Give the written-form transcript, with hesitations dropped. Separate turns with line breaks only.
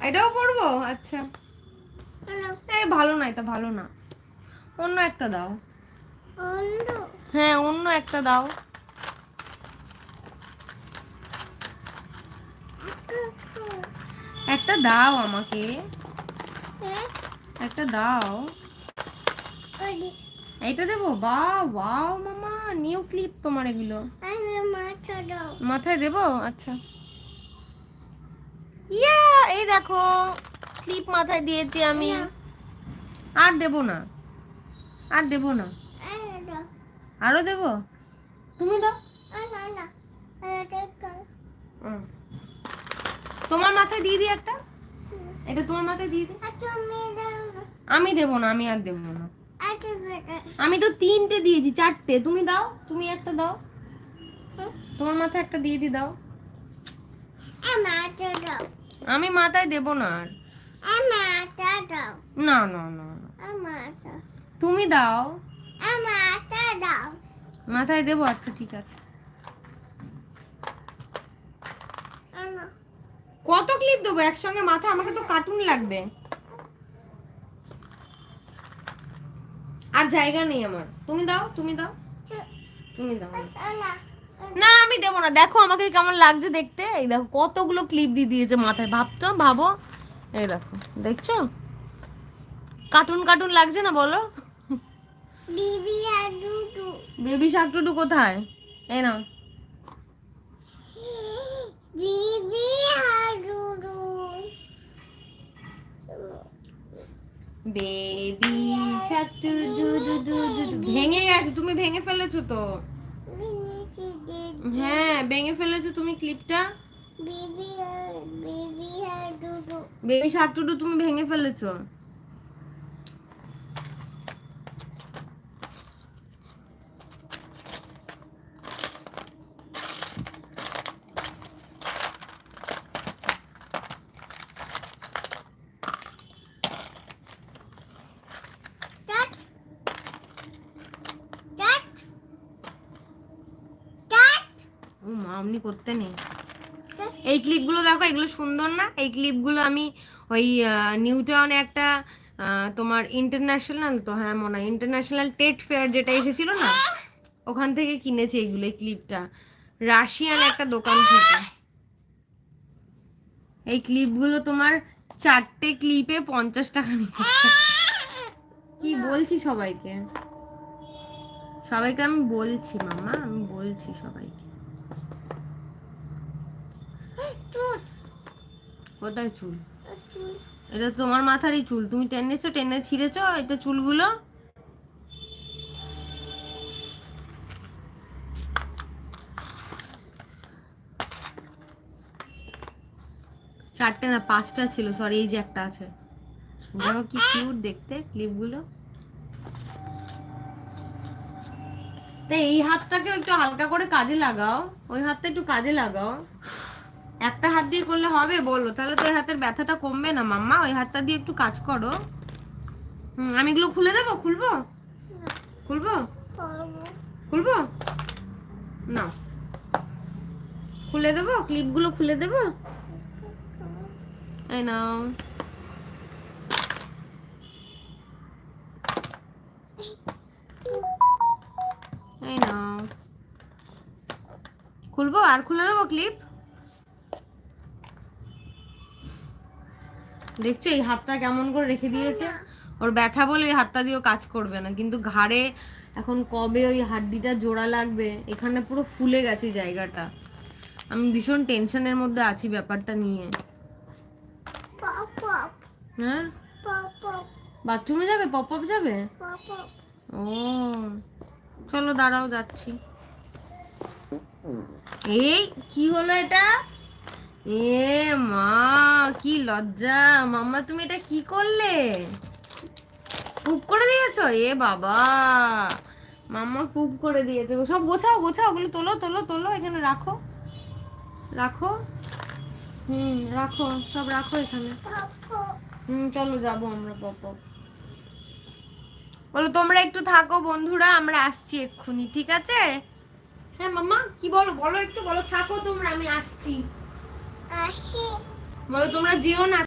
এটাও পরবো? আচ্ছা, এই ভালো না, এটা ভালো না, অন্য একটা দাও। হ্যাঁ, অন্য একটা দাও। একটা দাও আমাকে, একটা দাও। এইটা দেবো? বাহ, ওয়াও মামা, নিউ ক্লিপ তোমার এগুলো। মাথায় দেবো? আচ্ছা, ইয়া, এই দেখো ক্লিপ মাথায় দিয়েছি আমি। আর দেবো না, আর দেবো না, আরো দেবো? তুমি দাও। তোমার মাথায় দিয়ে দিই একটা, এটা তোমার মাথায় দিয়ে দিই। আমি দেবো না, আমি আর দেবো না। আমি তো 3টে দিয়েছি, 4টে। তুমি দাও, তুমি একটা দাও, তোমার মাথায় একটা দিয়ে দি, দাও। আমি মাথায় দেবো না আর। না না না না, তুমি দাও। মাথায় দেবো? আচ্ছা ঠিক আছে। কত ক্লিপ দেবো একসঙ্গে মাথায়? আমাকে তো কার্টুন লাগবে, আর জায়গা নেই আমার। তুমি দাও, তুমি দাও, তুমি দাও। না আমি দেবো না, দেখো আমাকে কেমন লাগছে দেখতে। এই দেখো কতগুলো ক্লিপ দিয়ে দিয়েছে মাথায়, ভাবতো, ভাবো। এই দেখো, দেখছো কার্টুন কার্টুন লাগছে না বলো? বেবি শার্ক টুটু কোথায়? এই নাও। বেবি শার্ক টুটু ভেঙে গেছে, তুমি ভেঙে ফেলেছো তো। হ্যাঁ, ভেঙে ফেলেছো তুমি ক্লিপটা। বেবি শার্ক টুটু তুমি ভেঙে ফেলেছো। ও মা, অমনি করতে নেই। এই ক্লিপগুলো দেখো, এগুলো সুন্দর না? এই ক্লিপগুলো আমি ওই নিউটাউনে একটা তোমার ইন্টারন্যাশনাল, তো হ্যাঁ মনে হয় ইন্টারন্যাশনাল টেট ফেয়ার যেটা এসেছিল না, ওখান থেকে কিনেছি এগুলো। এই ক্লিপটা রাশিয়ান একটা দোকান থেকে। এই ক্লিপগুলো তোমার 4টে ক্লিপে 50 টাকা নিচ্ছে। কি বলছি সবাইকে, সবাইকে আমি বলছি মামা, আমি বলছি সবাইকে। কোথায় চুল? এটা তোমার মাথারই চুল, তুমি টেনেছো, টেনে ছিঁড়েছো এটা চুলগুলো। চারটে না, 5টা ছিল, সরি, এই যে একটা আছে। দেখো কি কিউট দেখতে ক্লিপগুলো। তাই এই হাতটাকে একটু হালকা করে কাজে লাগাও, ওই হাতটা একটু কাজে লাগাও। একটা হাত দিয়ে করলে হবে বলো? তাহলে তো ওই হাতের ব্যথাটা কমবে না মাম্মা। ওই হাতটা দিয়ে একটু কাজ করো। আমি এগুলো খুলে দেবো? খুলবো? খুলবো? খুলবো না, খুলে দেবো ক্লিপগুলো, খুলে দেবো। এই নাও। এই নাও, খুলবো আর খুলে দেবো ক্লিপ। দেখছো এই হাতটা কেমন করে রেখে দিয়েছে? ওর ব্যথা বলে ওই হাতটা দিয়েও কাজ করবে না, কিন্তু ঘাড়ে এখন কবে ওই হাড্ডিটা জোড়া লাগবে, এখানে পুরো ফুলে গেছে জায়গাটা। আমি ভীষণ টেনশনের মধ্যে আছি ব্যাপারটা নিয়ে। হ্যাঁ, বাথরুমে যাবে? পপ আপ যাবে? ও চলো দাঁড়াও, যাচ্ছি। এই কি হলো এটা? এ মা, কি লজ্জা মাম্মা, তুমি এটা কি করলে? পুপ করে দিয়েছো? এ বাবা, মাম্মা পুপ করে দিয়েছে। সব গোছাও, গোছাও, ওগুলো তোলো, তোলো, তোলো, এখানে রাখো, রাখো। রাখো, সব রাখো এখানে। চলো যাবো আমরা পপ। বলো তোমরা একটু থাকো বন্ধুরা, আমরা আসছি এক্ষুনি, ঠিক আছে? হ্যাঁ মাম্মা, কি বলো? বলো একটু, বলো থাকো তোমরা, আমি আসছি। বলো তোমরা যেও না।